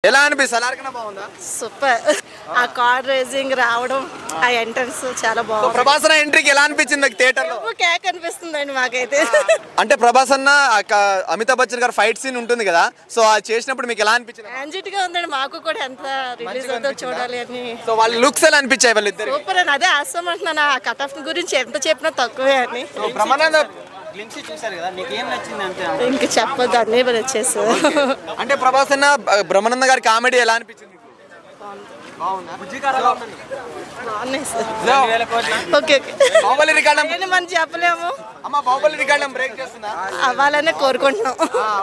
ఎలా అనిపిస్తుంది? అలాగనే బాగుందా? సూపర్. ఆ కార్ రేసింగ్ రావడం, ఆ ఎంట్రన్స్ చాలా బాగుంది. ప్రభాస్ అన్న ఎంట్రీకి ఎలా అనిపించింది థియేటర్ లో? కేక్ అనిపిస్తుందండి మాకైతే. అంటే ప్రభాస్ అన్న అమితాబ్ బచ్చన్ గారు ఫైట్ సీన్ ఉంటుంది కదా, సో అది చేసినప్పుడు మీకు ఎలా అనిపించింది? యాంజిట్ గా ఉందండి మాకు కూడా, ఎంత రిలీజ్ అవుతుందో చూడాలి అని. సో వాళ్ళ లుక్స్ ఎలా అనిపించాయి వాళ్ళిద్దరు? సూపర్ అని అదే ఆసం అంటున్నాను. ఆ కట్ ఆఫ్ గురించి ఎంత చెప్పినా తక్కువే అని. బ్రహ్మానంద చూసారు కదా, మీకు ఏం నచ్చింది? అంతే ఇంక చెప్పొద్దు, అన్నీ వచ్చేసి. అంటే ప్రభాస్ అన్న బ్రహ్మానంద గారి కామెడీ ఎలా అనిపించింది? బాగున్నాయి sir. Okay okay, Baahubali record మనం చెప్పలేము. అమ్మ, బాహుబలి రికార్డ్ బ్రేక్ చేస్తుందా? అవ్వాలనే కోరుకుంటున్నాం.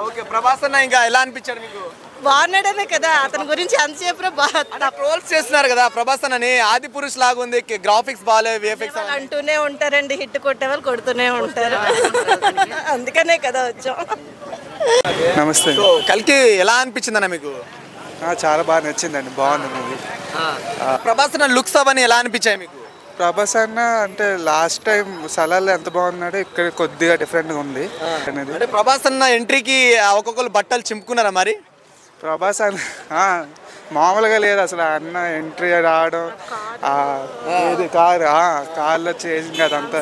ఓకే, ప్రభాస్ అన్న ఇంకా ఎలా అనిపించాడు మీకు? బాగున్నాడనే కదా, అతని గురించి అంత చెప్పినా ట్రోల్స్ చేస్తున్నారు కదా ప్రభాస్ అన్నని, ఆది పురుష్ లాగా ఉంది, గ్రాఫిక్స్ బాగాలేదు, విఎఫ్ఎక్స్ అంటూనే ఉంటారండి, హిట్ కొట్టే వాళ్ళు కొడుతూనే ఉంటారు. అందుకనే కదా వచ్చాం. నమస్తే. సో కల్కి ఎలా అనిపించింది అన్న మీకు? చాలా బాగా నచ్చిందండి, బాగుంది మూవీ. ప్రభాస్ అన్న లుక్స్ అవన్నీ ఎలా అనిపించాయి మీకు? ప్రభాస్ అన్న అంటే లాస్ట్ టైం సలాల్ ఎంత బాగున్నాడో ఇక్కడ కొద్దిగా డిఫరెంట్గా ఉంది అనేది. అంటే ప్రభాస్ అన్న ఎంట్రీకి ఒక్కొక్కరు బట్టలు చింపుకున్నారా మరి? ప్రభాస్ అన్న మామూలుగా లేదు అసలు, అన్న ఎంట్రీ రావడం, ఏది కార్లో చేసింగ్ అదంతా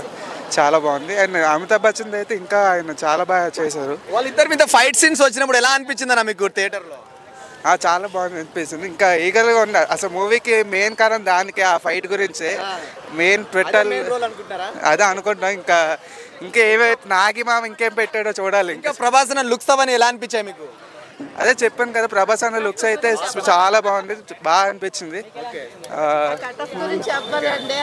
చాలా బాగుంది. అండ్ అమితాబ్ బచ్చన్ అయితే ఇంకా ఆయన చాలా బాగా చేశారు. వాళ్ళిద్దరి మీద ఫైట్ సీన్స్ వచ్చినప్పుడు ఎలా అనిపించింది అన్న మీకు థియేటర్లో? చాలా బాగా అనిపిస్తుంది. ఇంకా ఈగల్గా ఉంది అసలు. మూవీకి మెయిన్ కారణం దానికి, ఆ ఫైట్ గురించే మెయిన్ పెట్టాలి అదే అనుకుంటున్నాం. ఇంకా ఏవైతే నాగి మామ ఇంకేం పెట్టాడో చూడాలి. ఇంకా ప్రభాస్ అన్న లుక్స్ అవన్నీ ఎలా అనిపించాయి మీకు? అదే చెప్పాను కదా, ప్రభాస్ అన్న లుక్స్ అయితే చాలా బాగుంది, బాగా అనిపించింది. కట్ ఆఫ్ గురించి చెప్పాలండి.